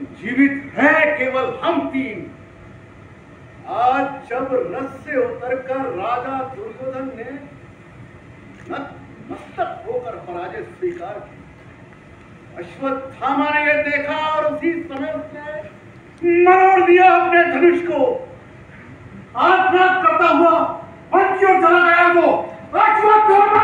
जीवित है केवल हम तीन। आज जब रथ से उतरकर राजा दुर्योधन ने नतमस्तक होकर पराजय स्वीकार की, अश्वत्थामा ने यह देखा और उसी समय उसने मरोड़ दिया अपने धनुष को। आत्महत्या करता हुआ वंचियों चला गया वो अश्वत्थामा।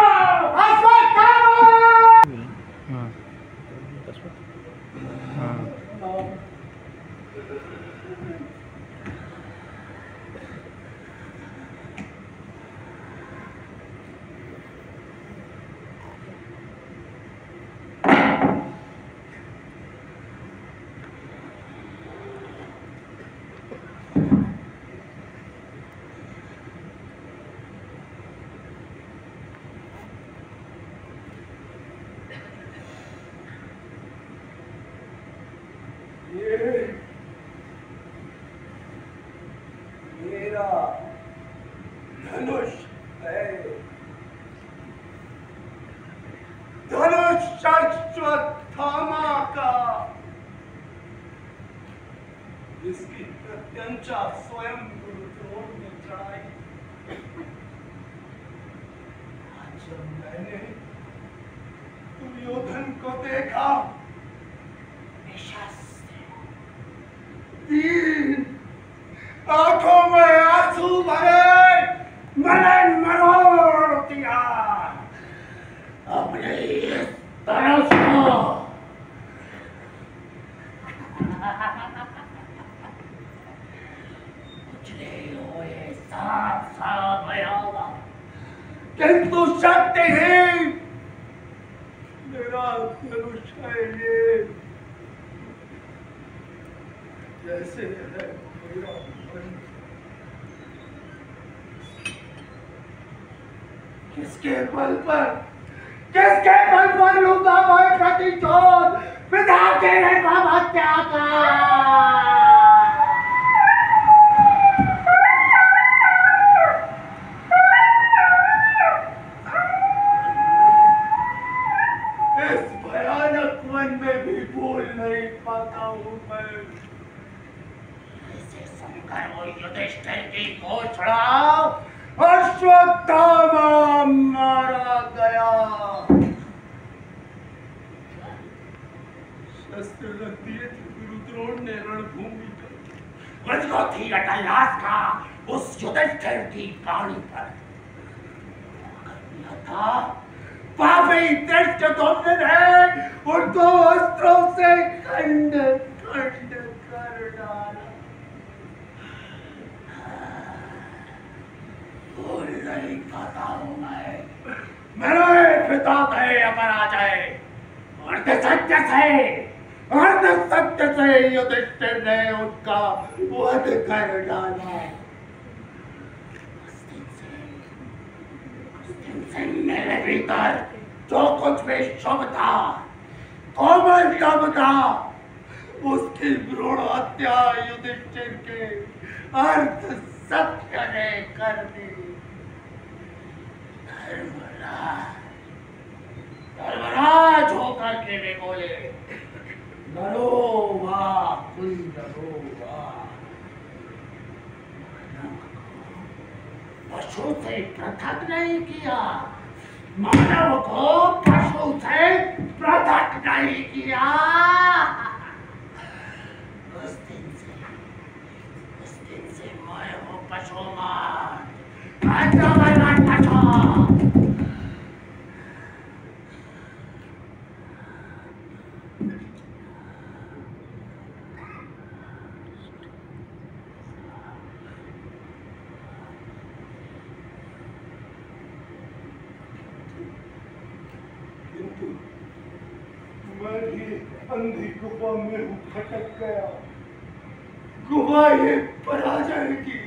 मेरा धनुष है, धनुष अश्वत्थामा का, जिसकी प्रत्यंचा स्वयं गुरुद्रोण ने चढ़ाई। आज जब मैंने दुर्योधन को देखा, आंखों में आंसू भरे, मैंने मरोड़ दिया अपने इस धनुष को। उछले हुए साफ साफ आया, किंतु शक्तिहीन मेरा धनुष है ये, जैसे है मेरा मन। किसके बल पर लूंगा मैं प्रतिशोध, विधा तेरे हत्या का। इस भयानक वन में भी बोल नहीं पाता हूँ मैं। वो युधिष्ठिर की घोषणा अश्वत्थामा मारा गया। शस्त्र रख दिए थे गुरुद्रोण ने रणभूमि पर, मुझको थी अटल आस्था उस युधिष्ठिर की पानी पर। था पापी धृष्टद्युम्न है उनको अस्त्रों से खंड खंड कर डाला। भूल नहीं पाता हूँ मैं, मेरे पिता थे अपराजय, अर्ध सत्य से युधिष्ठिर ने उनका वध कर डाला। उस दिन से मेरे भीतर जो कुछ भी शुभ था, कोमलतम था, उसकी भ्रूण हत्या युधिष्ठिर के अर्ध सत्य ने कर दी। धर्मराज होकर के वे बोले, डरो वाह कुल डरो वाह। पशु से पृथक नहीं किया, मानव को पशु से पृथक नहीं किया। उस दिन से मैं हूँ पशुमान, मैं भी अंधी गुफा में भटक गया। गुफा ये पराजय की।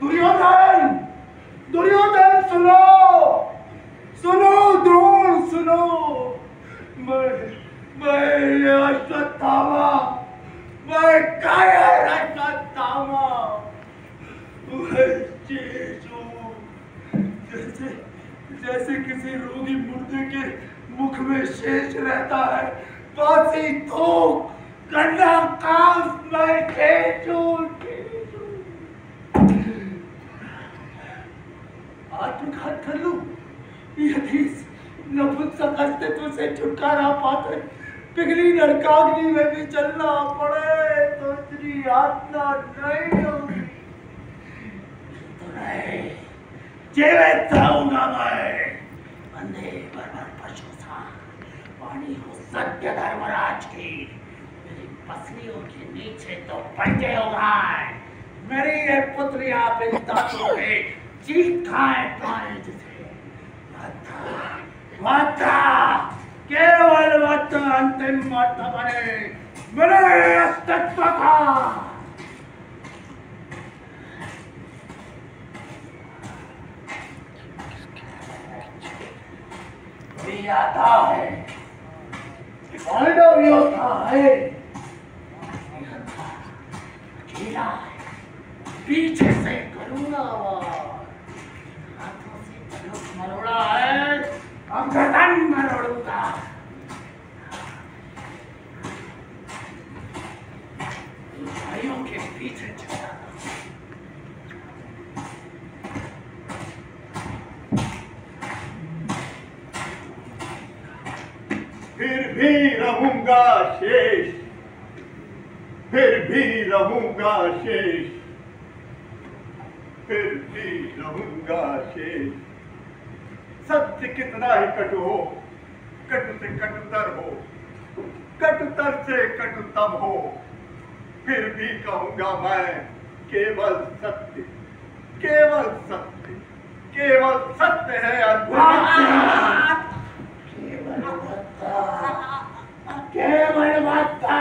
दुर्योधन, दुर्योधन सुनो, सुनो द्रोण सुनो। मैं अश्वत्थामा, मैं कायर अश्वत्थामा, जैसे किसी रोगी मुर्दे के मुख में शेष रहता है, बासी थूक गन्ना काफ मैं आत्मघात कर लूं यदि नपुंसक अस्तित्व से छुटकारा पाकर पिघली नरकाग्नि में भी चलना पड़े तो इतनी यातना नहीं होगी। तो नहीं, जीवित रहूंगा मैं। अंधे बर्बर पशु था, वाणी हो सत्य धर्मराज की। मेरी पसलियों के नीचे तो पंजे उगाए, मेरी ये पुत्रियां मेरी दांतों पे चीख खाए पाए जिसे माता केवल माता अंतिम माता बने मेरे अस्तित्व का। आता है पांडव योद्धा है, अकेला है, पीछे से करूंगा हाथों से धनुष मरोड़ा है, अब गर्दन मरोड़ूंगा। भाइयों के पीछे चला फिर भी रहूंगा शेष, फिर भी रहूंगा शेष, फिर भी रहूंगा शेष। सत्य कितना ही कटु हो, कटु से कटुतर हो, कटुतर से कटुतम हो, फिर भी कहूंगा मैं केवल सत्य, केवल सत्य, केवल सत्य है अद्भुत। केवल माता।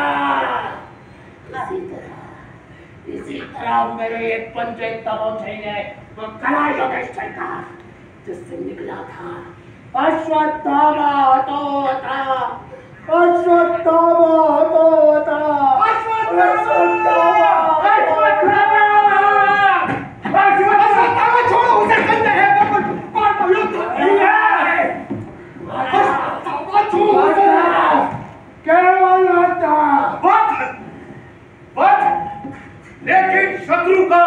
इसी तरह मेरे एक पंजे तब चाहिए वो कला योगेश्वर का जिससे निकला था अश्वत्थामा होता, अश्वत्थामा होता, अश्वत्थामा छोड़ो उसे कहते हैं केवल लेकिन शत्रु का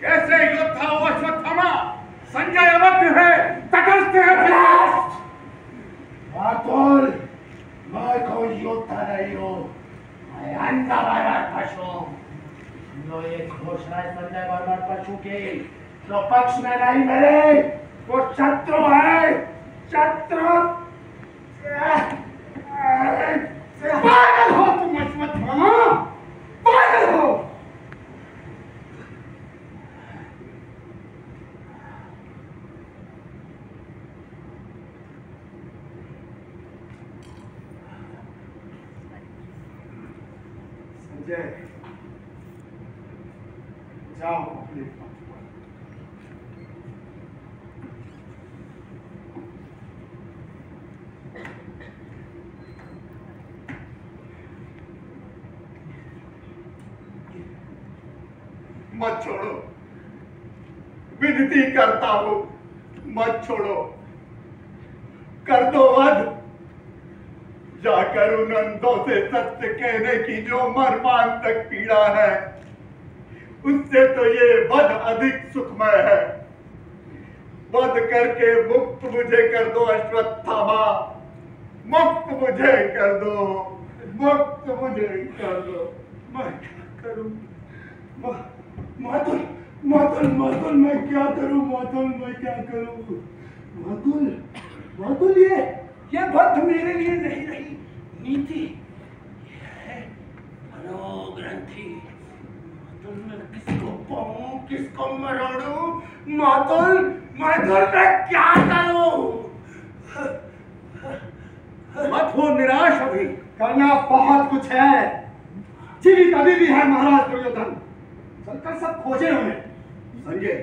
कैसे योद्धा हो अश्वत्थामा? संजय अवध है, तटस्थ है। मातुल, मैं कोई योद्धा नहीं हूँ, मैं अंधा बर्बर पशु। लो ये घोषणा संजय बर्बर पशु की तो पक्ष में नहीं मेरे, वो शत्रु है, शत्रु। पागल हो तुम अश्वत्थामा, पागल हो। संजय, जाओ अपने पथ पर। मत छोड़ो, विनती करता हूं, मत छोड़ो, कर दो वध। जाकर उन अंधों से सत्य कहने की जो मर्मांतक पीड़ा है, उससे तो ये वध अधिक सुखमय है। वध करके मुक्त मुझे कर दो अश्वत्थामा, मुक्त मुझे कर दो, मुक्त मुझे कर दो। मैं क्या करूं? मातुल, मातुल, मातुल, मैं क्या करूं? मातुल, मैं क्या करूं? मातुल, मातुल, ये वध मेरे लिए नहीं रही नीति, ये है मनोग्रंथि। मातुल, मैं किसको पाऊं, किसको मरोड़ूं? मातुल, मातुल, मैं क्या करूं? मत हो निराश, अभी करना बहुत कुछ है। जीवित अभी भी है महाराज दुर्योधन, चलकर सब खोजे उन्हें। संजय,